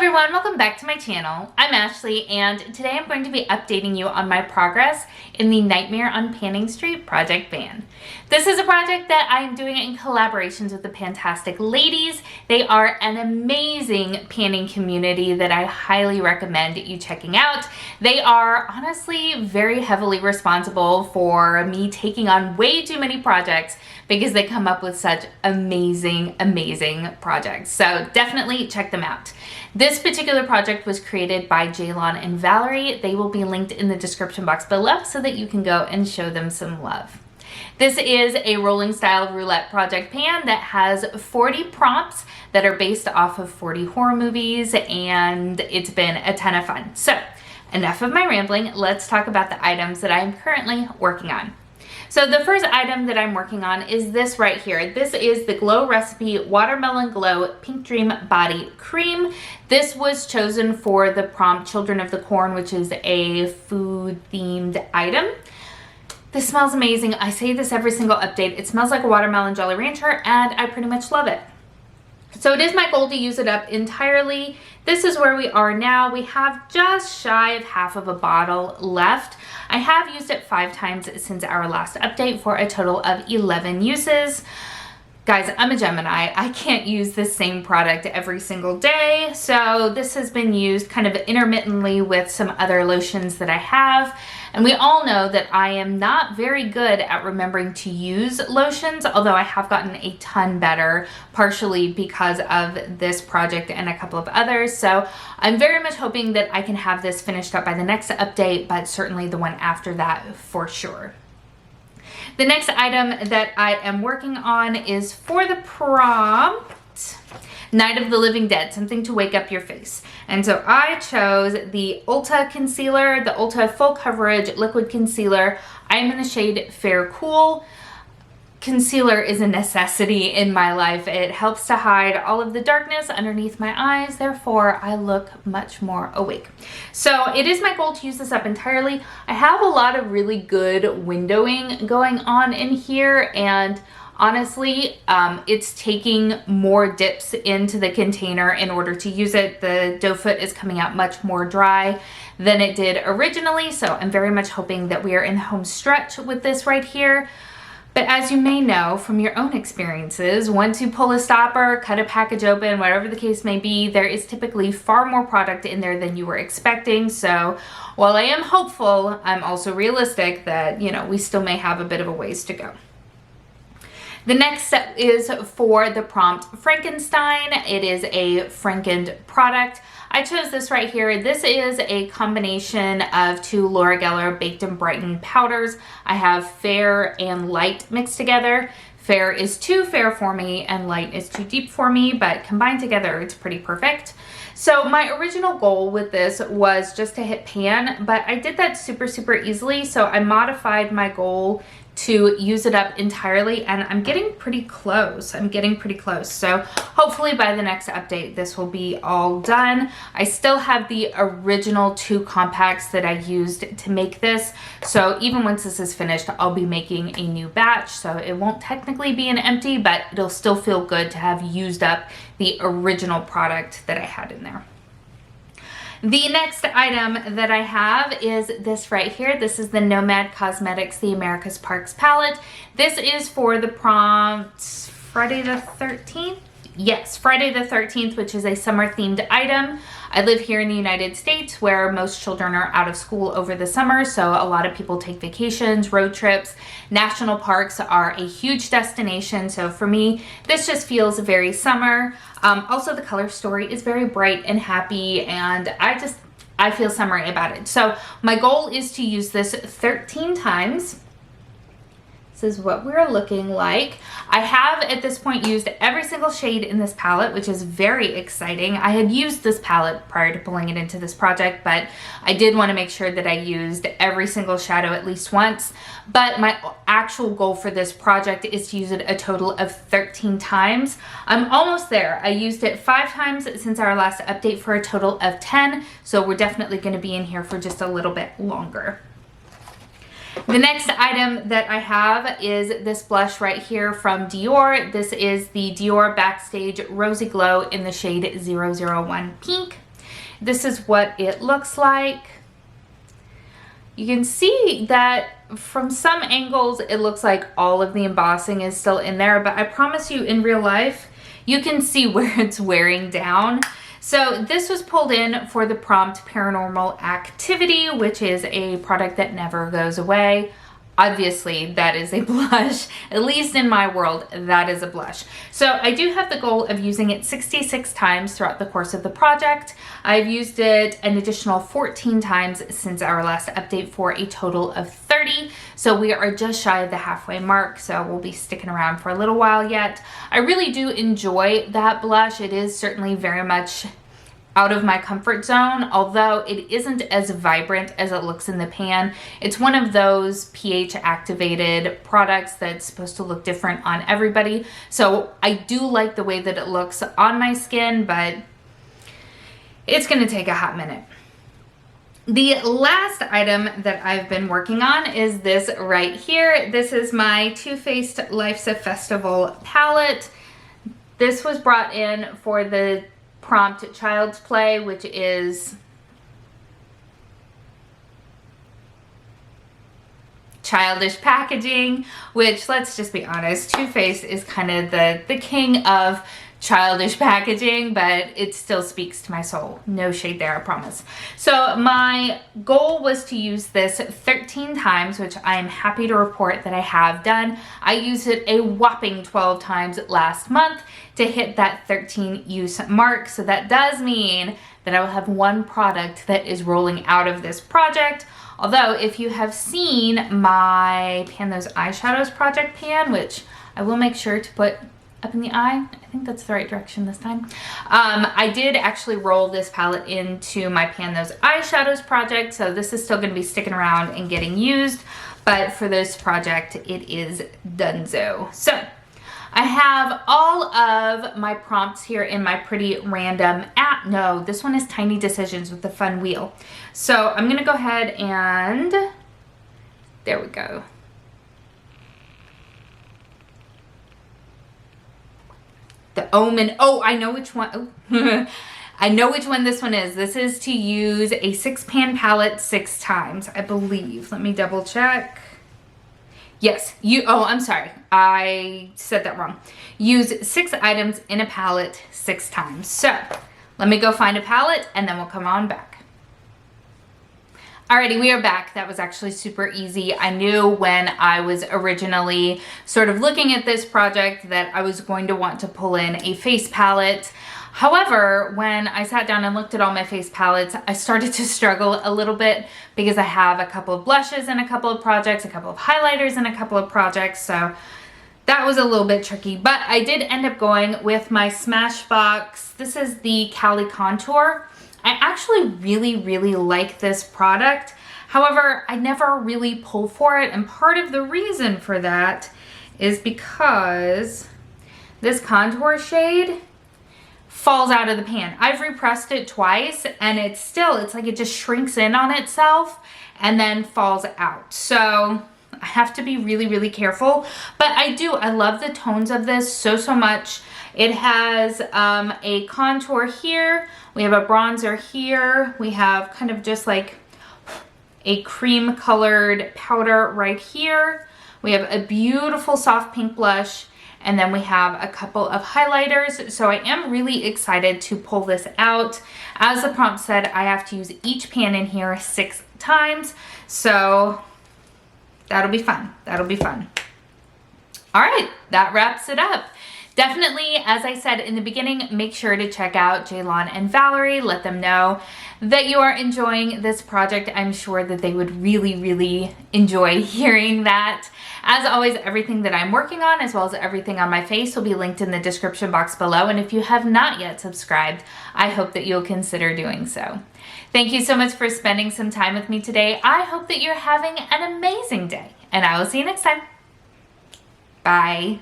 everyone, welcome back to my channel. I'm Ashley and today I'm going to be updating you on my progress in the Nightmare on Panning Street project van. This is a project that I am doing in collaborations with the PANtastic ladies. They are an amazing panning community that I highly recommend you checking out. They are honestly very heavily responsible for me taking on way too many projects because they come up with such amazing projects. So definitely check them out. This particular project was created by Ceylon and Valerie. They will be linked in the description box below so that you can go and show them some love. This is a rolling style roulette project pan that has 40 prompts that are based off of 40 horror movies, and it's been a ton of fun. So enough of my rambling, let's talk about the items that I am currently working on. So the first item that I'm working on is this right here. This is the Glow Recipe Watermelon Glow Pink Dream Body Cream. This was chosen for the prompt Children of the Corn, which is a food themed item. This smells amazing. I say this every single update. It smells like a watermelon Jolly Rancher and I pretty much love it. So it is my goal to use it up entirely. This is where we are now. We have just shy of half of a bottle left. I have used it 5 times since our last update for a total of 11 uses. Guys, I'm a Gemini. I can't use this same product every single day. So this has been used kind of intermittently with some other lotions that I have. And we all know that I am not very good at remembering to use lotions, although I have gotten a ton better, partially because of this project and a couple of others. So I'm very much hoping that I can have this finished up by the next update, but certainly the one after that for sure. The next item that I am working on is for the prompt Night of the Living Dead, something to wake up your face. And so I chose the Ulta concealer, the Ulta Full Coverage Liquid Concealer. I'm in the shade Fair Cool. Concealer is a necessity in my life. It helps to hide all of the darkness underneath my eyes, therefore I look much more awake. So it is my goal to use this up entirely. I have a lot of really good windowing going on in here, and honestly, it's taking more dips into the container in order to use it. The doe foot is coming out much more dry than it did originally, so I'm very much hoping that we are in the home stretch with this right here. But as you may know from your own experiences, once you pull a stopper, cut a package open, whatever the case may be, there is typically far more product in there than you were expecting. So while I am hopeful, I'm also realistic that, you know, we still may have a bit of a ways to go. The next step is for the prompt Frankenstein. It is a Frankened product. I chose this right here. This is a combination of 2 Laura Geller Baked and Brightened powders. I have fair and light mixed together. Fair is too fair for me and light is too deep for me, but combined together it's pretty perfect. So my original goal with this was just to hit pan, but I did that super easily, so I modified my goal to use it up entirely, and I'm getting pretty close. So hopefully by the next update this will be all done. I still have the original 2 compacts that I used to make this, so even once this is finished I'll be making a new batch, so it won't technically be an empty, but it'll still feel good to have used up the original product that I had in there. The next item that I have is this right here. This is the Nomad Cosmetics The America's Parks palette. This is for the prompt Friday the 13th. Yes, Friday the 13th, which is a summer themed item. I live here in the United States where most children are out of school over the summer, so a lot of people take vacations, road trips. National parks are a huge destination, so for me, this just feels very summer. Also, the color story is very bright and happy, and I feel summery about it. So my goal is to use this 13 times. This is what we're looking like. I have at this point used every single shade in this palette, which is very exciting. I had used this palette prior to pulling it into this project, but I did want to make sure that I used every single shadow at least once. But my actual goal for this project is to use it a total of 13 times. I'm almost there. I used it 5 times since our last update for a total of 10, so we're definitely going to be in here for just a little bit longer. The next item that I have is this blush right here from Dior. This is the Dior Backstage Rosy Glow in the shade 001 Pink. this is what it looks like. You can see that from some angles, it looks like all of the embossing is still in there, but I promise you in real life, you can see where it's wearing down. So this was pulled in for the Prompt Paranormal Activity, which is a product that never goes away. Obviously, that is a blush. At least in my world, that is a blush. So I do have the goal of using it 66 times throughout the course of the project. I've used it an additional 14 times since our last update for a total of 30. So we are just shy of the halfway mark, so we'll be sticking around for a little while yet. I really do enjoy that blush. It is certainly very much out of my comfort zone, although it isn't as vibrant as it looks in the pan. It's one of those pH activated products that's supposed to look different on everybody. So I do like the way that it looks on my skin, but it's gonna take a hot minute. The last item that I've been working on is this right here. This is my Too Faced Life's a Festival palette. This was brought in for the Prompt Child's Play, which is childish packaging, which, let's just be honest, Too Faced is kind of the king of childish packaging, but it still speaks to my soul. No shade there, I promise. So my goal was to use this 13 times, which I am happy to report that I have done. I used it a whopping 12 times last month to hit that 13 use mark. So that does mean that I will have one product that is rolling out of this project. Although if you have seen my Pan Those Eyeshadows project pan, which I will make sure to put up in the eye, I think that's the right direction this time. I did actually roll this palette into my Pan Those Eyeshadows project, so this is still going to be sticking around and getting used, but for this project it is donezo. So I have all of my prompts here in my pretty random app. No, this one is Tiny Decisions with the fun wheel. So I'm going to go ahead and there we go. The Omen. Oh, I know which one. Oh. I know which one this one is. This is to use a 6-pan palette 6 times, I believe. Let me double check. Yes, oh, I'm sorry. I said that wrong. Use 6 items in a palette 6 times. So let me go find a palette and then we'll come on back. Alrighty, we are back. That was actually super easy. I knew when I was originally sort of looking at this project that I was going to want to pull in a face palette. However, when I sat down and looked at all my face palettes, I started to struggle a little bit because I have a couple of blushes in a couple of projects, a couple of highlighters in a couple of projects, so that was a little bit tricky. But I did end up going with my Smashbox. This is the Cali Contour. I actually really like this product. However, I never really pull for it, and part of the reason for that is because this contour shade falls out of the pan. I've repressed it twice and it's like it just shrinks in on itself and then falls out. So I have to be really careful, but I love the tones of this so much. It has a contour here, we have a bronzer here, we have kind of just like a cream colored powder right here, we have a beautiful soft pink blush, and then we have a couple of highlighters. So I am really excited to pull this out. As the prompt said, I have to use each pan in here 6 times, so that'll be fun. That'll be fun. All right, that wraps it up. Definitely, as I said in the beginning, make sure to check out Ceylon and Valerie. Let them know that you are enjoying this project. I'm sure that they would really enjoy hearing that. As always, everything that I'm working on, as well as everything on my face, will be linked in the description box below. And if you have not yet subscribed, I hope that you'll consider doing so. Thank you so much for spending some time with me today. I hope that you're having an amazing day, and I will see you next time. Bye.